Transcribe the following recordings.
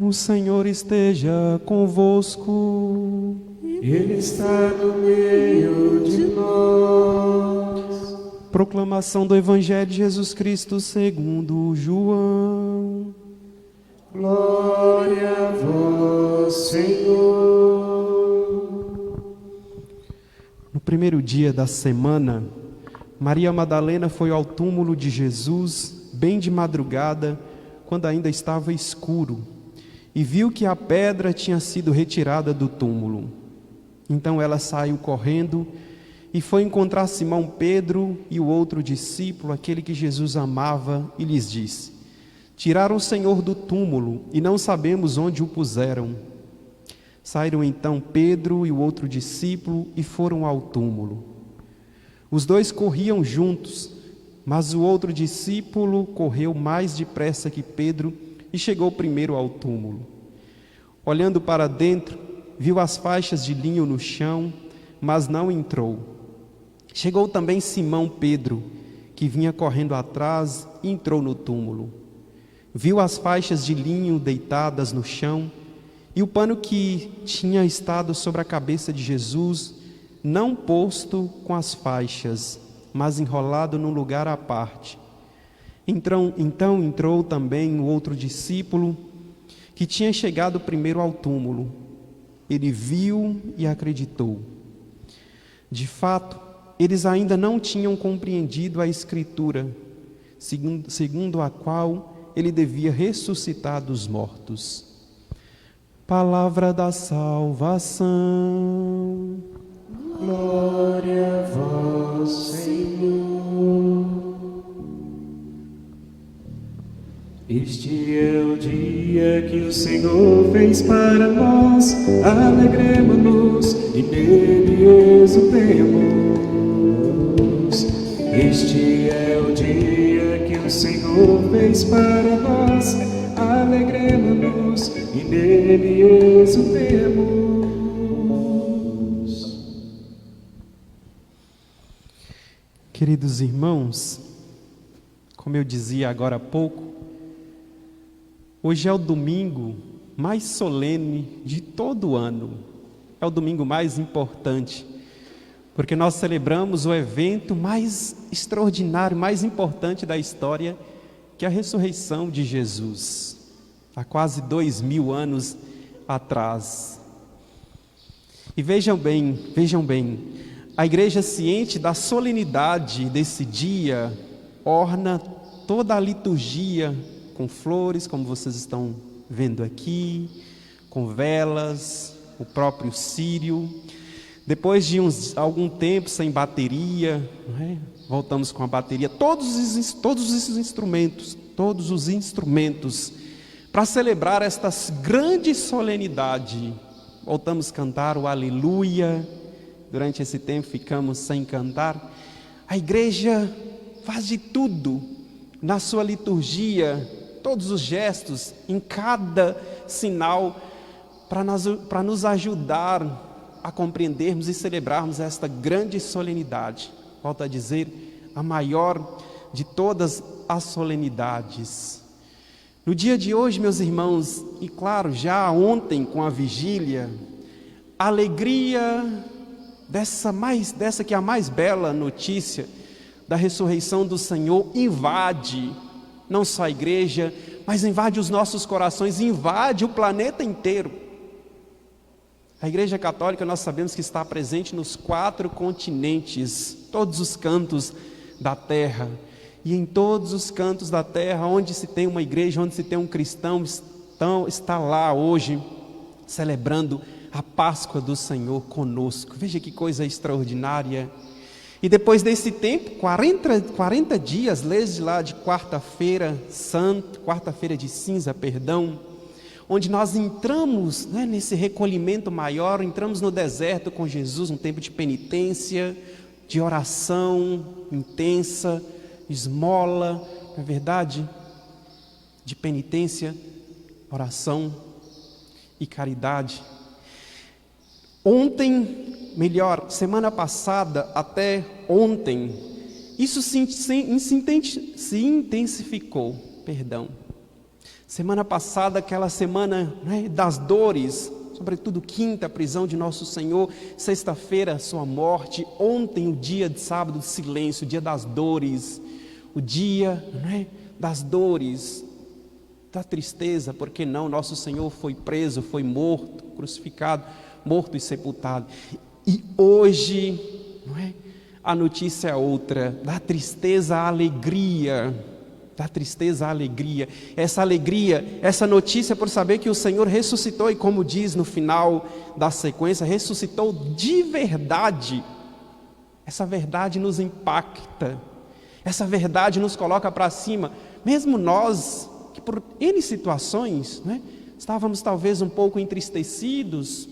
O Senhor esteja convosco. Ele está no meio de nós. Proclamação do Evangelho de Jesus Cristo segundo João. Glória a vós, Senhor. No primeiro dia da semana, Maria Madalena foi ao túmulo de Jesus, bem de madrugada, quando ainda estava escuro, e viu que a pedra tinha sido retirada do túmulo. Então ela saiu correndo e foi encontrar Simão Pedro e o outro discípulo, aquele que Jesus amava, e lhes disse: tiraram o Senhor do túmulo e não sabemos onde o puseram. Saíram então Pedro e o outro discípulo e foram ao túmulo. Os dois corriam juntos, mas o outro discípulo correu mais depressa que Pedro e chegou primeiro ao túmulo. Olhando para dentro, viu as faixas de linho no chão, mas não entrou. Chegou também Simão Pedro, que vinha correndo atrás, e entrou no túmulo. Viu as faixas de linho deitadas no chão e o pano que tinha estado sobre a cabeça de Jesus, não posto com as faixas, mas enrolado num lugar à parte. Então entrou também o outro discípulo, que tinha chegado primeiro ao túmulo. Ele viu e acreditou. De fato, eles ainda não tinham compreendido a Escritura, segundo a qual ele devia ressuscitar dos mortos. Palavra da salvação. Glória a vós, Senhor. Este é o dia que o Senhor fez para nós. Alegremo-nos e nele exultemos. Este é o dia que o Senhor fez para nós. Alegremo-nos e nele exultemos. Queridos irmãos, como eu dizia agora há pouco, hoje é o domingo mais solene de todo o ano. É o domingo mais importante, porque nós celebramos o evento mais extraordinário, mais importante da história, que é a ressurreição de Jesus, há quase 2000 anos atrás. E vejam bem, a igreja, ciente da solenidade desse dia, orna toda a liturgia com flores, como vocês estão vendo aqui, com velas, o próprio círio. Depois de algum tempo sem bateria, voltamos com a bateria, todos os instrumentos para celebrar esta grande solenidade. Voltamos a cantar o Aleluia. Durante esse tempo ficamos sem cantar. A igreja faz de tudo na sua liturgia, todos os gestos, em cada sinal, para nos ajudar a compreendermos e celebrarmos esta grande solenidade. Volto a dizer, a maior de todas as solenidades. No dia de hoje, meus irmãos, e claro, já ontem com a vigília, a alegria dessa que é a mais bela notícia da ressurreição do Senhor invade não só a igreja, mas invade os nossos corações, invade o planeta inteiro. A Igreja Católica, nós sabemos que está presente nos 4 continentes, todos os cantos da terra, e em todos os cantos da terra, onde se tem uma igreja, onde se tem um cristão, está lá hoje, celebrando a Páscoa do Senhor conosco. Veja que coisa extraordinária. E depois desse tempo, 40 dias, desde lá de quarta-feira de cinza, onde nós entramos nesse recolhimento maior, entramos no deserto com Jesus, um tempo de penitência, de oração intensa, esmola, não é verdade? De penitência, oração e caridade. Semana passada até ontem, isso se intensificou, Semana passada, aquela semana, né, das dores, sobretudo quinta, a prisão de nosso Senhor, sexta-feira, sua morte, ontem, o dia de sábado de silêncio, o dia das dores, o dia, né, das dores, da tristeza, porque não, nosso Senhor foi preso, foi morto, crucificado, morto e sepultado. E hoje, não é, a notícia é outra, da tristeza à alegria, da tristeza à alegria, essa notícia por saber que o Senhor ressuscitou, e como diz no final da sequência, ressuscitou de verdade. Essa verdade nos impacta, essa verdade nos coloca para cima, mesmo nós, que por N situações, né, estávamos talvez um pouco entristecidos,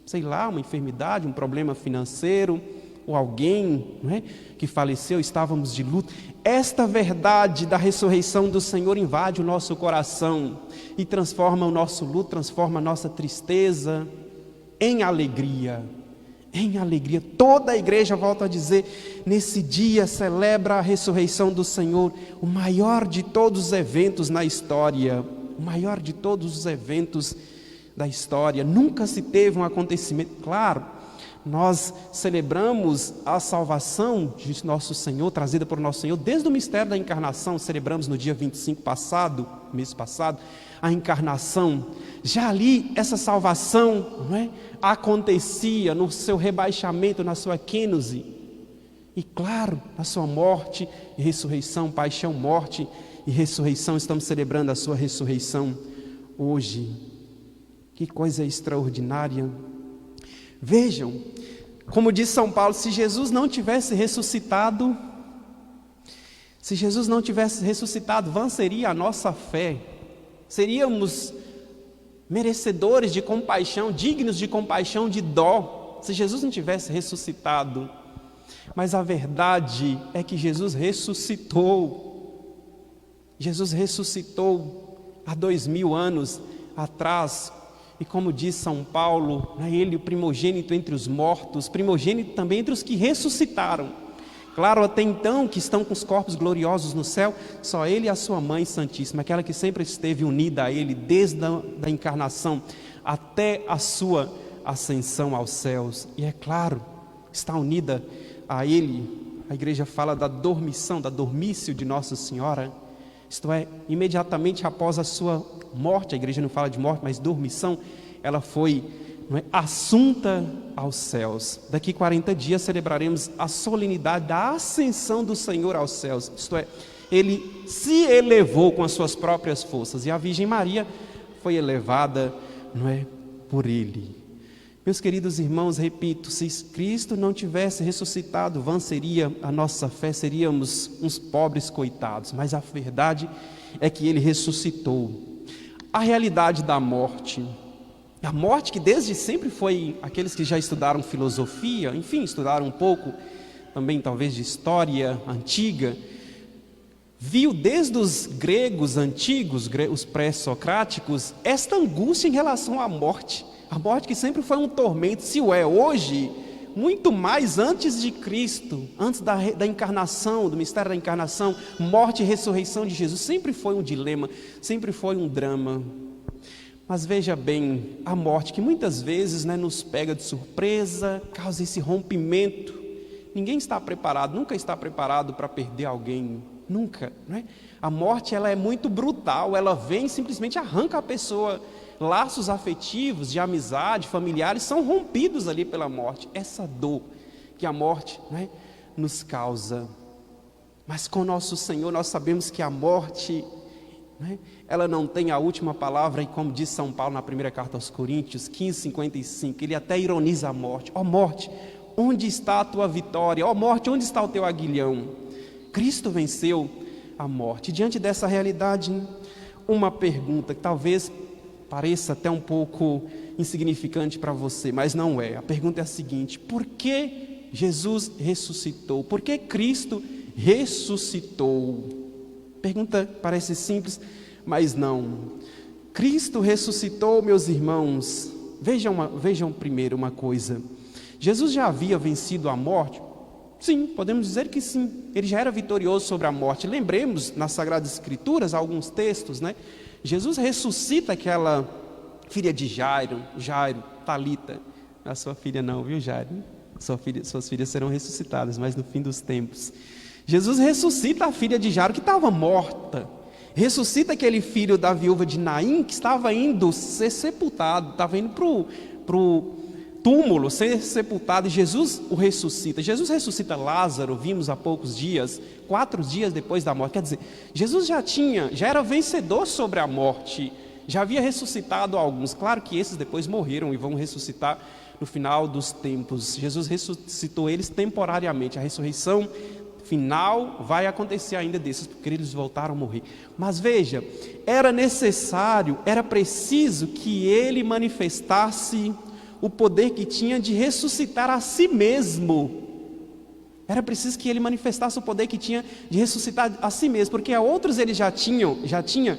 sei lá, uma enfermidade, um problema financeiro, ou alguém, né, que faleceu, estávamos de luto. Esta verdade da ressurreição do Senhor invade o nosso coração e transforma o nosso luto, transforma a nossa tristeza em alegria. Em alegria. Toda a igreja, volta a dizer, nesse dia celebra a ressurreição do Senhor, o maior de todos os eventos na história, o maior de todos os eventos da história. Nunca se teve um acontecimento, claro, nós celebramos a salvação de nosso Senhor, trazida por nosso Senhor, desde o mistério da encarnação. Celebramos no dia 25 passado, mês passado, a encarnação. Já ali, essa salvação, não é, acontecia no seu rebaixamento, na sua kênose. E claro, na sua morte e ressurreição, paixão, morte e ressurreição, estamos celebrando a sua ressurreição hoje. Que coisa extraordinária. Vejam, como diz São Paulo, se Jesus não tivesse ressuscitado, vã seria a nossa fé. Seríamos merecedores de compaixão, dignos de compaixão, de dó, se Jesus não tivesse ressuscitado. Mas a verdade é que Jesus ressuscitou. Jesus ressuscitou há 2000 anos atrás. E como diz São Paulo, ele o primogênito entre os mortos, primogênito também entre os que ressuscitaram. Claro, até então, que estão com os corpos gloriosos no céu, só ele e a sua mãe santíssima, aquela que sempre esteve unida a ele, desde a encarnação até a sua ascensão aos céus. E é claro, está unida a ele. A igreja fala da dormição, da dormício de Nossa Senhora, isto é, imediatamente após a sua morte, a igreja não fala de morte, mas dormição, ela foi, não é, assunta aos céus. Daqui 40 dias celebraremos a solenidade da ascensão do Senhor aos céus, isto é, ele se elevou com as suas próprias forças, e a Virgem Maria foi elevada, não é, por ele. Meus queridos irmãos, repito, se Cristo não tivesse ressuscitado, vã seria a nossa fé, seríamos uns pobres coitados, mas a verdade é que ele ressuscitou. A realidade da morte, a morte que desde sempre foi, aqueles que já estudaram filosofia, enfim, estudaram um pouco também talvez de história antiga, viu desde os gregos antigos, os pré-socráticos, esta angústia em relação à morte. A morte que sempre foi um tormento, se o é hoje, muito mais antes de Cristo, antes da encarnação, do mistério da encarnação, morte e ressurreição de Jesus, sempre foi um dilema, sempre foi um drama. Mas veja bem, a morte que muitas vezes, né, nos pega de surpresa, causa esse rompimento. Ninguém está preparado, nunca está preparado para perder alguém, nunca, né? A morte, ela é muito brutal, ela vem e simplesmente arranca a pessoa. Laços afetivos, de amizade, familiares, são rompidos ali pela morte. Essa dor que a morte, né, nos causa. Mas com nosso Senhor nós sabemos que a morte, né, ela não tem a última palavra. E como diz São Paulo na primeira carta aos Coríntios, 15:55, ele até ironiza a morte. Ó morte, onde está a tua vitória? Ó morte, onde está o teu aguilhão? Cristo venceu a morte. Diante dessa realidade, uma pergunta que talvez pareça até um pouco insignificante para você, mas não é. A pergunta é a seguinte: por que Jesus ressuscitou? Por que Cristo ressuscitou? Pergunta parece simples, mas não. Cristo ressuscitou, meus irmãos. Vejam primeiro uma coisa. Jesus já havia vencido a morte? Sim, podemos dizer que sim. Ele já era vitorioso sobre a morte. Lembremos nas Sagradas Escrituras alguns textos, né, Jesus ressuscita aquela filha de Jairo, Talita. A sua filha não, viu, Jairo? Suas filhas serão ressuscitadas, mas no fim dos tempos. Jesus ressuscita a filha de Jairo que estava morta. Ressuscita aquele filho da viúva de Naim que estava indo ser sepultado, estava indo para o túmulo ser sepultado, e Jesus o ressuscita. Jesus ressuscita Lázaro, vimos há poucos dias, 4 dias depois da morte. Quer dizer, Jesus já era vencedor sobre a morte, já havia ressuscitado alguns. Claro que esses depois morreram e vão ressuscitar no final dos tempos. Jesus ressuscitou eles temporariamente. A ressurreição final vai acontecer ainda desses, porque eles voltaram a morrer. Mas veja, era necessário, era preciso que ele manifestasse o poder que tinha de ressuscitar a si mesmo. Era preciso que ele manifestasse o poder que tinha de ressuscitar a si mesmo, porque a outros ele já tinha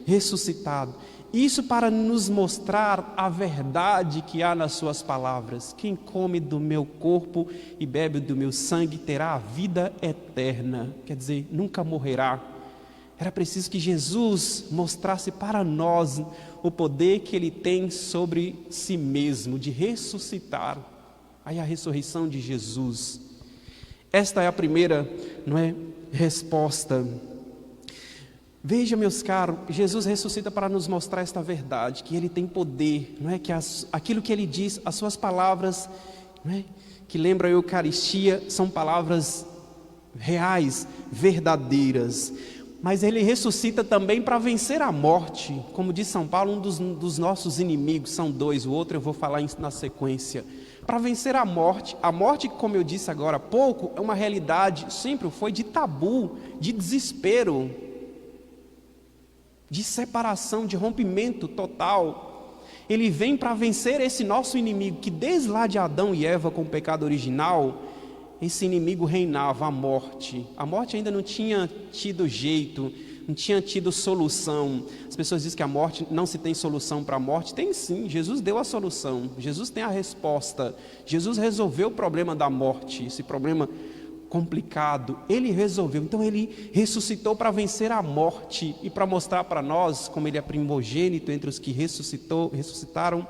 ressuscitado. Isso para nos mostrar a verdade que há nas suas palavras. Quem come do meu corpo e bebe do meu sangue terá a vida eterna. Quer dizer, nunca morrerá. Era preciso que Jesus mostrasse para nós o poder que ele tem sobre si mesmo, de ressuscitar. Aí a ressurreição de Jesus. Esta é a primeira, resposta. Veja, meus caros, Jesus ressuscita para nos mostrar esta verdade, que ele tem poder, que aquilo que ele diz, as suas palavras, que lembram a Eucaristia, são palavras reais, verdadeiras. Mas ele ressuscita também para vencer a morte. Como diz São Paulo, um dos nossos inimigos, são 2, o outro eu vou falar na sequência. Para vencer a morte, como eu disse agora há pouco, é uma realidade, sempre foi de tabu, de desespero, de separação, de rompimento total. Ele vem para vencer esse nosso inimigo, que desde lá de Adão e Eva com o pecado original, esse inimigo reinava, a morte. A morte ainda não tinha tido jeito, não tinha tido solução. As pessoas dizem que a morte, não se tem solução para a morte. Tem sim, Jesus deu a solução, Jesus tem a resposta. Jesus resolveu o problema da morte, esse problema complicado, ele resolveu. Então ele ressuscitou para vencer a morte e para mostrar para nós, como ele é primogênito entre os que ressuscitaram,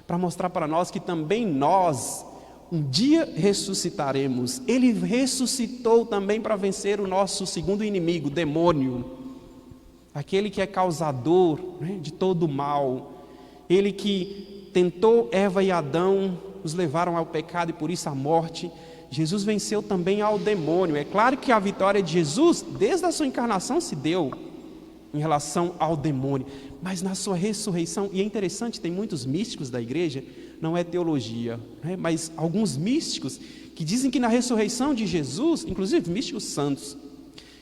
para mostrar para nós que também nós um dia ressuscitaremos. Ele ressuscitou também para vencer o nosso segundo inimigo, o demônio, aquele que é causador de todo o mal, ele que tentou Eva e Adão, os levaram ao pecado e por isso à morte. Jesus venceu também ao demônio. É claro que a vitória de Jesus, desde a sua encarnação, se deu em relação ao demônio, mas na sua ressurreição, e é interessante, tem muitos místicos da igreja, não é teologia, mas alguns místicos que dizem que na ressurreição de Jesus, inclusive místicos santos,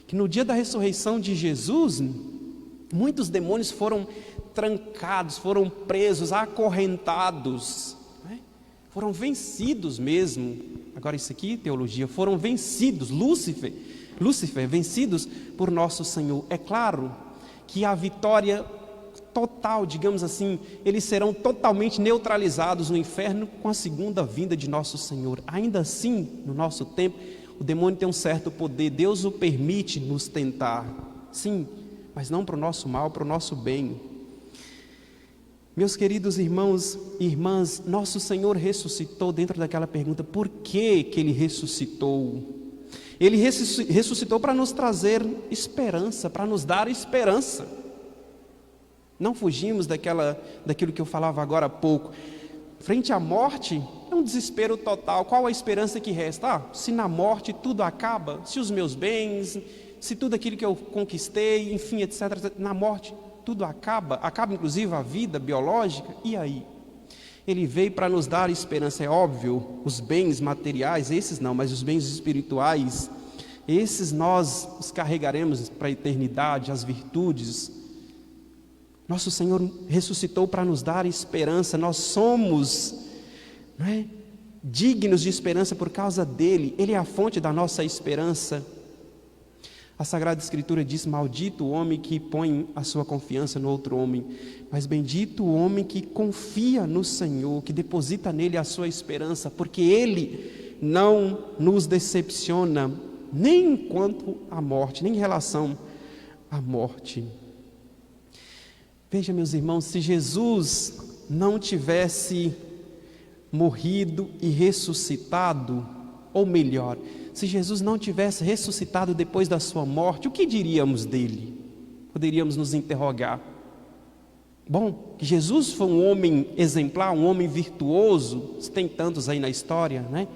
que no dia da ressurreição de Jesus, muitos demônios foram trancados, foram presos, acorrentados, foram vencidos mesmo. Agora isso aqui, teologia, foram vencidos, Lúcifer, vencidos por nosso Senhor. É claro que a vitória total, digamos assim, eles serão totalmente neutralizados no inferno com a segunda vinda de nosso Senhor. Ainda assim, no nosso tempo, o demônio tem um certo poder, Deus o permite nos tentar, sim, mas não para o nosso mal, para o nosso bem. Meus queridos irmãos e irmãs, nosso Senhor ressuscitou. Dentro daquela pergunta, por que ele ressuscitou? Ele ressuscitou para nos trazer esperança, para nos dar esperança. Não fugimos daquilo que eu falava agora há pouco. Frente à morte, é um desespero total. Qual a esperança que resta? Se na morte tudo acaba, se os meus bens, se tudo aquilo que eu conquistei, enfim, etc. Na morte tudo acaba inclusive a vida biológica, e aí? Ele veio para nos dar esperança. É óbvio, os bens materiais, esses não, mas os bens espirituais, esses nós os carregaremos para a eternidade, as virtudes. Nosso Senhor ressuscitou para nos dar esperança. Nós somos dignos de esperança por causa dele. Ele é a fonte da nossa esperança. A Sagrada Escritura diz: maldito o homem que põe a sua confiança no outro homem, mas bendito o homem que confia no Senhor, que deposita nele a sua esperança, porque ele não nos decepciona, nem quanto à morte, nem em relação à morte. Veja, meus irmãos, se Jesus não tivesse morrido e ressuscitado, ou melhor, se Jesus não tivesse ressuscitado depois da sua morte, o que diríamos dele? Poderíamos nos interrogar. Bom, Jesus foi um homem exemplar, um homem virtuoso, tem tantos aí na história, né?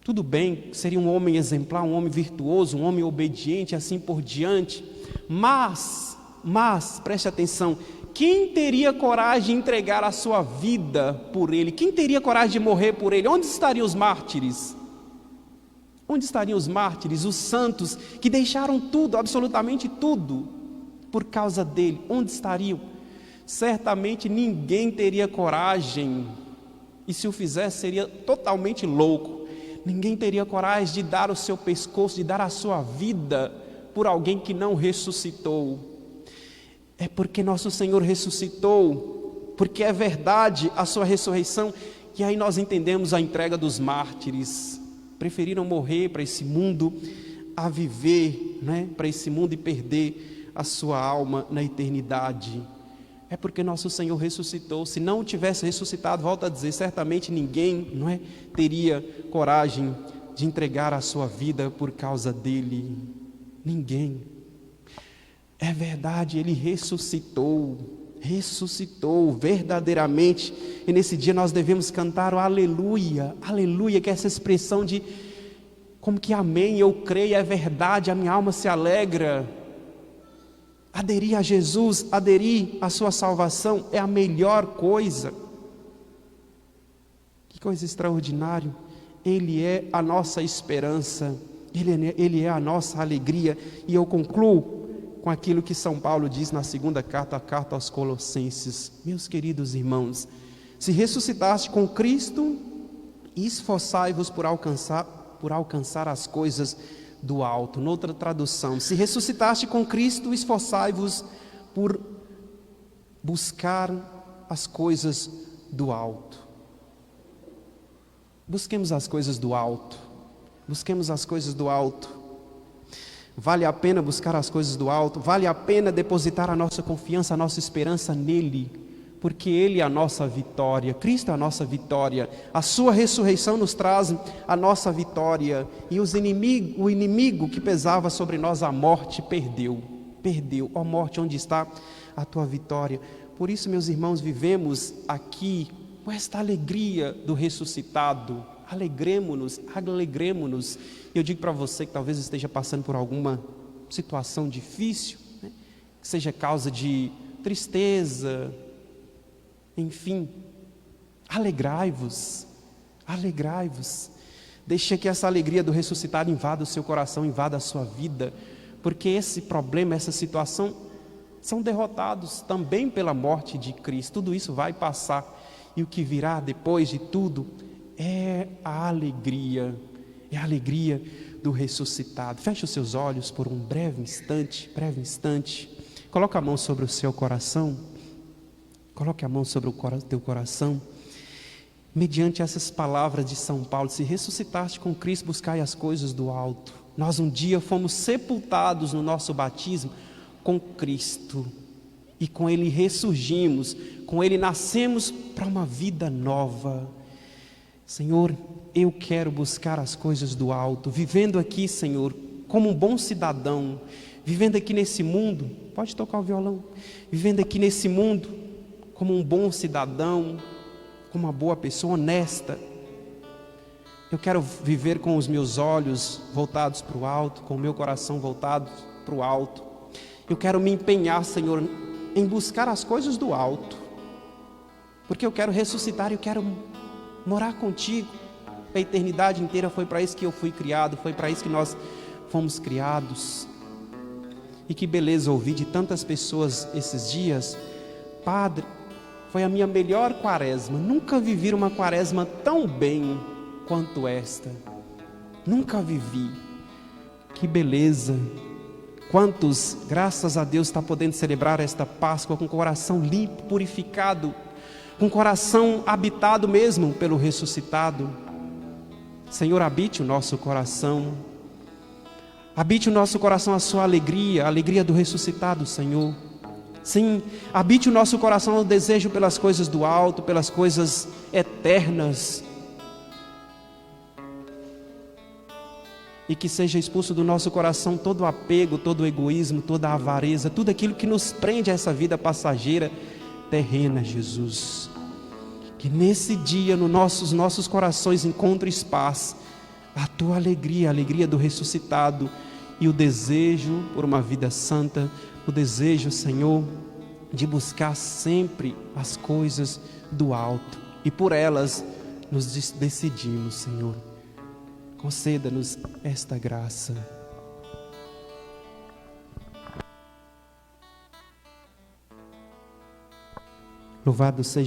Tudo bem, seria um homem exemplar, um homem virtuoso, um homem obediente, assim por diante, mas, preste atenção, quem teria coragem de entregar a sua vida por ele? Quem teria coragem de morrer por ele? Onde estariam os mártires? Onde estariam os mártires, os santos, que deixaram tudo, absolutamente tudo, por causa dele? Onde estariam? Certamente ninguém teria coragem, e se o fizesse seria totalmente louco. Ninguém teria coragem de dar o seu pescoço, de dar a sua vida por alguém que não ressuscitou. É porque nosso Senhor ressuscitou, porque é verdade a sua ressurreição, e aí nós entendemos a entrega dos mártires. Preferiram morrer para esse mundo a viver, né, para esse mundo e perder a sua alma na eternidade. É porque nosso Senhor ressuscitou. Se não tivesse ressuscitado, volto a dizer, certamente ninguém, não é, teria coragem de entregar a sua vida por causa dele. Ninguém. É verdade, ele ressuscitou verdadeiramente, e nesse dia nós devemos cantar o aleluia, aleluia, que é essa expressão de, como que amém, eu creio, é verdade, a minha alma se alegra. Aderir a Jesus, aderir à sua salvação, é a melhor coisa. Que coisa extraordinária, Ele é a nossa esperança, Ele é a nossa alegria, e eu concluo com aquilo que São Paulo diz na segunda carta, a carta aos Colossenses. Meus queridos irmãos, se ressuscitaste com Cristo, esforçai-vos por alcançar as coisas do alto. Noutra tradução, se ressuscitaste com Cristo, esforçai-vos por buscar as coisas do alto. Busquemos as coisas do alto. Busquemos as coisas do alto. Vale a pena buscar as coisas do alto, vale a pena depositar a nossa confiança, a nossa esperança nele, porque Ele é a nossa vitória, Cristo é a nossa vitória, a sua ressurreição nos traz a nossa vitória, e o inimigo que pesava sobre nós, a morte, perdeu, ó morte, onde está a tua vitória? Por isso, meus irmãos, vivemos aqui com esta alegria do ressuscitado. Alegremo-nos. Eu digo para você que talvez esteja passando por alguma situação difícil, né? Que seja causa de tristeza, enfim, alegrai-vos, deixe que essa alegria do ressuscitado invada o seu coração, invada a sua vida, porque esse problema, essa situação, são derrotados também pela morte de Cristo. Tudo isso vai passar, e o que virá depois de tudo é a alegria do ressuscitado. Feche os seus olhos por um breve instante, coloque a mão sobre o seu coração, coloque a mão sobre o teu coração, mediante essas palavras de São Paulo: se ressuscitaste com Cristo, buscai as coisas do alto. Nós um dia fomos sepultados no nosso batismo com Cristo, e com Ele ressurgimos, com Ele nascemos para uma vida nova. Senhor, eu quero buscar as coisas do alto, vivendo aqui, Senhor, como um bom cidadão, vivendo aqui nesse mundo, pode tocar o violão, vivendo aqui nesse mundo, como um bom cidadão, como uma boa pessoa honesta. Eu quero viver com os meus olhos voltados para o alto, com o meu coração voltado para o alto. Eu quero me empenhar, Senhor, em buscar as coisas do alto, porque eu quero ressuscitar, eu quero morar contigo a eternidade inteira. Foi para isso que eu fui criado, foi para isso que nós fomos criados. E que beleza ouvir de tantas pessoas esses dias: Padre, foi a minha melhor quaresma, nunca vivi uma quaresma tão bem quanto esta, nunca vivi. Que beleza! Quantos, graças a Deus, está podendo celebrar esta Páscoa com o coração limpo, purificado, com o coração habitado mesmo pelo ressuscitado. Senhor, habite o nosso coração, habite o nosso coração a sua alegria, a alegria do ressuscitado, Senhor. Sim, habite o nosso coração o desejo pelas coisas do alto, pelas coisas eternas. E que seja expulso do nosso coração todo o apego, todo o egoísmo, toda a avareza, tudo aquilo que nos prende a essa vida passageira, terrena, Jesus. Que nesse dia, nos nossos corações encontre espaço a tua alegria, a alegria do ressuscitado e o desejo por uma vida santa, o desejo, Senhor, de buscar sempre as coisas do alto e por elas nos decidimos, Senhor. Conceda-nos esta graça. Louvado seja